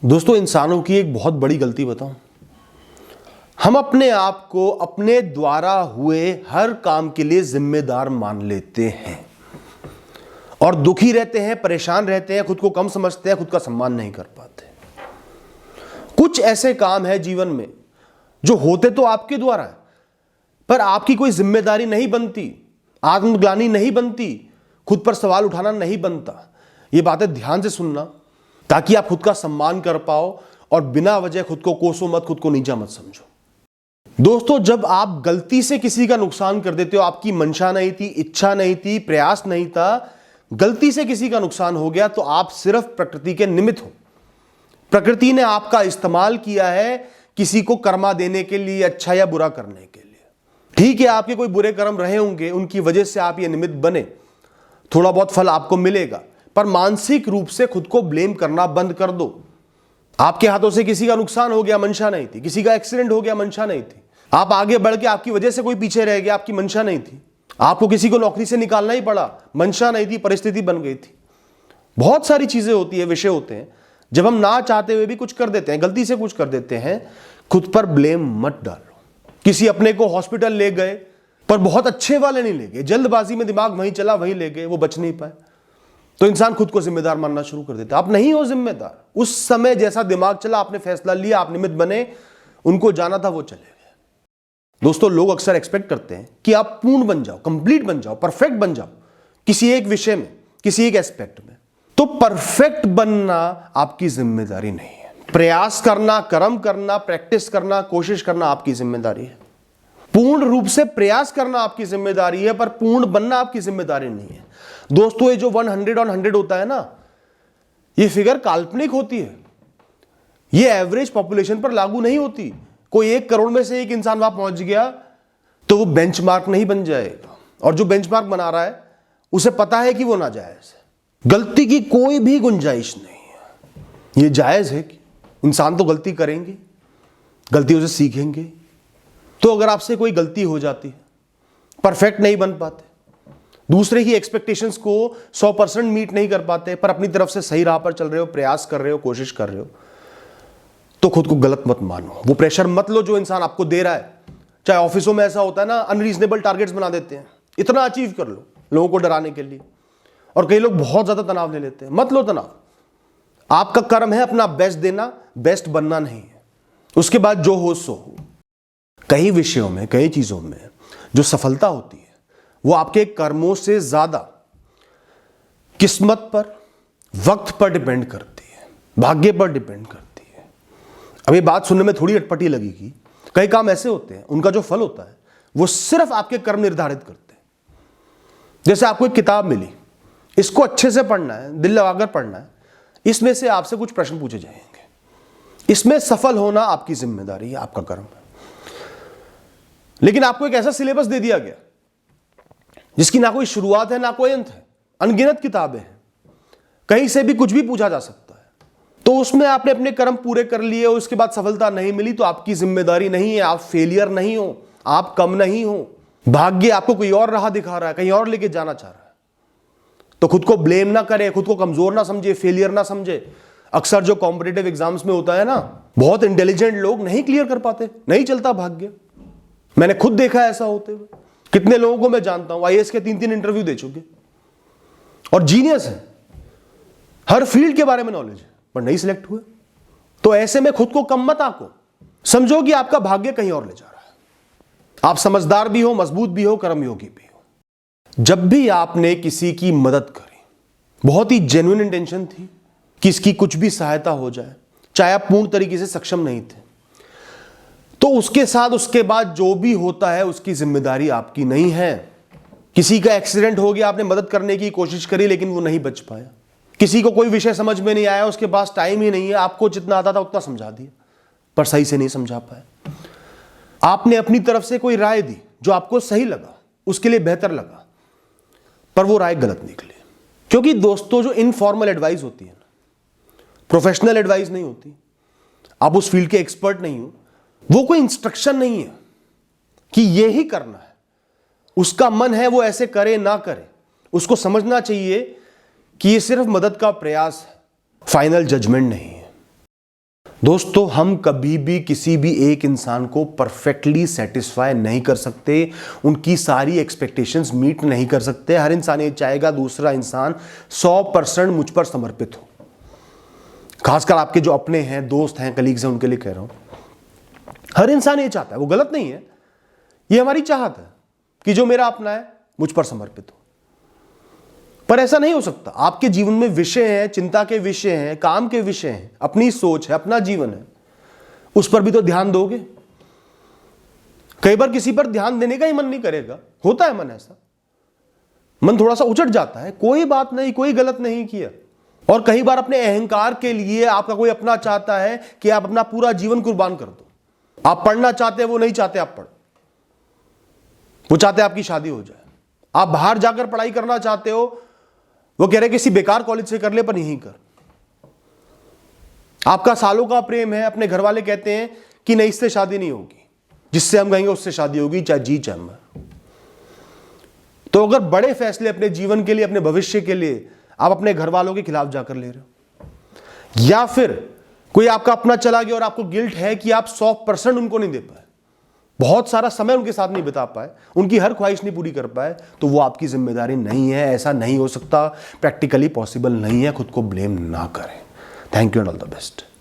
दोस्तों, इंसानों की एक बहुत बड़ी गलती बताऊं, हम अपने आप को अपने द्वारा हुए हर काम के लिए जिम्मेदार मान लेते हैं और दुखी रहते हैं, परेशान रहते हैं, खुद को कम समझते हैं, खुद का सम्मान नहीं कर पाते। कुछ ऐसे काम है जीवन में जो होते तो आपके द्वारा है, पर आपकी कोई जिम्मेदारी नहीं बनती, आत्मग्लानि नहीं बनती, खुद पर सवाल उठाना नहीं बनता। ये बातें ध्यान से सुनना ताकि आप खुद का सम्मान कर पाओ और बिना वजह खुद को कोसो मत, खुद को नीचा मत समझो। दोस्तों, जब आप गलती से किसी का नुकसान कर देते हो, आपकी मंशा नहीं थी, इच्छा नहीं थी, प्रयास नहीं था, गलती से किसी का नुकसान हो गया, तो आप सिर्फ प्रकृति के निमित्त हो। प्रकृति ने आपका इस्तेमाल किया है किसी को कर्मा देने के लिए, अच्छा या बुरा करने के लिए। ठीक है, आपके कोई बुरे कर्म रहे होंगे, उनकी वजह से आप ये निमित्त बने, थोड़ा बहुत फल आपको मिलेगा, पर मानसिक रूप से खुद को ब्लेम करना बंद कर दो। आपके हाथों से किसी का नुकसान हो गया, मंशा नहीं थी, किसी का एक्सीडेंट हो गया, मंशा नहीं थी, आप आगे बढ़ के आपकी वजह से कोई पीछे रह गया, आपकी मंशा नहीं थी, आपको किसी को नौकरी से निकालना ही पड़ा, मंशा नहीं थी, परिस्थिति बन गई थी। बहुत सारी चीजें होती है, विषय होते हैं, जब हम ना चाहते हुए भी कुछ कर देते हैं, गलती से कुछ कर देते हैं, खुद पर ब्लेम मत डालो। किसी अपने को हॉस्पिटल ले गए, पर बहुत अच्छे वाले नहीं ले गए, जल्दबाजी में दिमाग वहीं चला वहीं ले गए, वो बच नहीं पाए, तो इंसान खुद को जिम्मेदार मानना शुरू कर देता है। आप नहीं हो जिम्मेदार, उस समय जैसा दिमाग चला, आपने फैसला लिया, आप निमित्त बने, उनको जाना था वो चले गए। दोस्तों, लोग अक्सर एक्सपेक्ट करते हैं कि आप पूर्ण बन जाओ, कंप्लीट बन जाओ, परफेक्ट बन जाओ किसी एक विषय में, किसी एक एस्पेक्ट में। तो परफेक्ट बनना आपकी जिम्मेदारी नहीं है। प्रयास करना, कर्म करना, प्रैक्टिस करना, कोशिश करना आपकी जिम्मेदारी है। पूर्ण रूप से प्रयास करना आपकी जिम्मेदारी है, पर पूर्ण बनना आपकी जिम्मेदारी नहीं है। दोस्तों, ये जो 100 on 100 होता है ना, ये फिगर काल्पनिक होती है, ये एवरेज पॉपुलेशन पर लागू नहीं होती। कोई 1 करोड़ में से एक इंसान वहां पहुंच गया तो वो बेंचमार्क नहीं बन जाएगा, और जो बेंचमार्क बना रहा है उसे पता है कि वो नाजायज है। गलती की कोई भी गुंजाइश नहीं है। ये जायज है कि इंसान तो गलती करेंगे, गलतियों से सीखेंगे। तो अगर आपसे कोई गलती हो जाती है, परफेक्ट नहीं बन पाते, दूसरे की एक्सपेक्टेशंस को 100% मीट नहीं कर पाते, पर अपनी तरफ से सही राह पर चल रहे हो, प्रयास कर रहे हो, कोशिश कर रहे हो, तो खुद को गलत मत मानो। वो प्रेशर मत लो जो इंसान आपको दे रहा है। चाहे ऑफिसों में ऐसा होता है ना, अनरीजनेबल टारगेट्स बना देते हैं, इतना अचीव कर लो लोगों को डराने के लिए, और कई लोग बहुत ज्यादा तनाव ले लेते हैं। मत लो तनाव। आपका कर्म है अपना बेस्ट देना, बेस्ट बनना नहीं है। उसके बाद जो हो सो हो। कई विषयों में, कई चीजों में जो सफलता होती है वो आपके कर्मों से ज्यादा किस्मत पर, वक्त पर डिपेंड करती है, भाग्य पर डिपेंड करती है। अब ये बात सुनने में थोड़ी अटपटी लगेगी। कई काम ऐसे होते हैं उनका जो फल होता है वो सिर्फ आपके कर्म निर्धारित करते हैं। जैसे आपको एक किताब मिली, इसको अच्छे से पढ़ना है, दिल लगाकर पढ़ना है, इसमें से आपसे कुछ प्रश्न पूछे जाएंगे, इसमें सफल होना आपकी जिम्मेदारी है, आपका कर्म है। लेकिन आपको एक ऐसा सिलेबस दे दिया गया जिसकी ना कोई शुरुआत है ना कोई अंत है, अनगिनत किताबें हैं, कहीं से भी कुछ भी पूछा जा सकता है। तो उसमें आपने अपने कर्म पूरे कर लिए और उसके बाद सफलता नहीं मिली तो आपकी जिम्मेदारी नहीं है, आप फेलियर नहीं हो, आप कम नहीं हो। भाग्य आपको कोई और राह दिखा रहा है, कहीं और लेके जाना चाह रहा है। तो खुद को ब्लेम ना करें, खुद को कमजोर ना समझे, फेलियर ना समझे। अक्सर जो कॉम्पिटिटिव एग्जाम्स में होता है ना, बहुत इंटेलिजेंट लोग नहीं क्लियर कर पाते, नहीं चलता भाग्य। मैंने खुद देखा ऐसा होते हुए। कितने लोगों को मैं जानता हूं, आईएएस के 3-3 इंटरव्यू दे चुके और जीनियस है, हर फील्ड के बारे में नॉलेज है, पर नहीं सिलेक्ट हुए। तो ऐसे में खुद को कम मत आंको, समझो कि आपका भाग्य कहीं और ले जा रहा है। आप समझदार भी हो, मजबूत भी हो, कर्मयोगी भी हो। जब भी आपने किसी की मदद करी, बहुत ही जेन्युइन इंटेंशन थी कि इसकी कुछ भी सहायता हो जाए, चाहे आप पूर्ण तरीके से सक्षम नहीं थे, तो उसके साथ उसके बाद जो भी होता है उसकी जिम्मेदारी आपकी नहीं है। किसी का एक्सीडेंट हो गया, आपने मदद करने की कोशिश करी लेकिन वो नहीं बच पाया। किसी को कोई विषय समझ में नहीं आया, उसके पास टाइम ही नहीं है, आपको जितना आता था उतना समझा दिया, पर सही से नहीं समझा पाए। आपने अपनी तरफ से कोई राय दी जो आपको सही लगा, उसके लिए बेहतर लगा, पर वो राय गलत निकली। क्योंकि दोस्तों, जो इनफॉर्मल एडवाइस होती है ना, प्रोफेशनल एडवाइस नहीं होती, आप उस फील्ड के एक्सपर्ट नहीं हो, वो कोई इंस्ट्रक्शन नहीं है कि ये ही करना है। उसका मन है वो ऐसे करे ना करे, उसको समझना चाहिए कि ये सिर्फ मदद का प्रयास है, फाइनल जजमेंट नहीं है। दोस्तों, हम कभी भी किसी भी एक इंसान को परफेक्टली सेटिस्फाई नहीं कर सकते, उनकी सारी एक्सपेक्टेशंस मीट नहीं कर सकते। हर इंसान ये चाहेगा दूसरा इंसान 100% मुझ पर समर्पित हो। खासकर आपके जो अपने हैं, दोस्त हैं, कलीग्स हैं, उनके लिए कह रहा हूं। हर इंसान ये चाहता है, वो गलत नहीं है, ये हमारी चाहत है कि जो मेरा अपना है मुझ पर समर्पित हो। पर ऐसा नहीं हो सकता। आपके जीवन में विषय हैं, चिंता के विषय हैं, काम के विषय हैं, अपनी सोच है, अपना जीवन है, उस पर भी तो ध्यान दोगे। कई बार किसी पर ध्यान देने का ही मन नहीं करेगा, होता है मन ऐसा, मन थोड़ा सा उचट जाता है, कोई बात नहीं, कोई गलत नहीं किया। और कई बार अपने अहंकार के लिए आपका कोई अपना चाहता है कि आप अपना पूरा जीवन कुर्बान कर दो। आप पढ़ना चाहते हैं, वो नहीं चाहते आप पढ़ो, वो चाहते आपकी शादी हो जाए। आप बाहर जाकर पढ़ाई करना चाहते हो, वो कह रहे किसी बेकार कॉलेज से कर ले, पर यहीं कर। आपका सालों का प्रेम है, अपने घर वाले कहते हैं कि नहीं, इससे शादी नहीं होगी, जिससे हम कहेंगे उससे शादी होगी, चाहे जी चाहे मर। तो अगर बड़े फैसले अपने जीवन के लिए, अपने भविष्य के लिए आप अपने घर वालों के खिलाफ जाकर ले रहे हो, या फिर कोई आपका अपना चला गया और आपको गिल्ट है कि आप 100% उनको नहीं दे पाए, बहुत सारा समय उनके साथ नहीं बिता पाए, उनकी हर ख्वाहिश नहीं पूरी कर पाए, तो वो आपकी जिम्मेदारी नहीं है। ऐसा नहीं हो सकता, प्रैक्टिकली पॉसिबल नहीं है। खुद को ब्लेम ना करें। Thank you and all the best.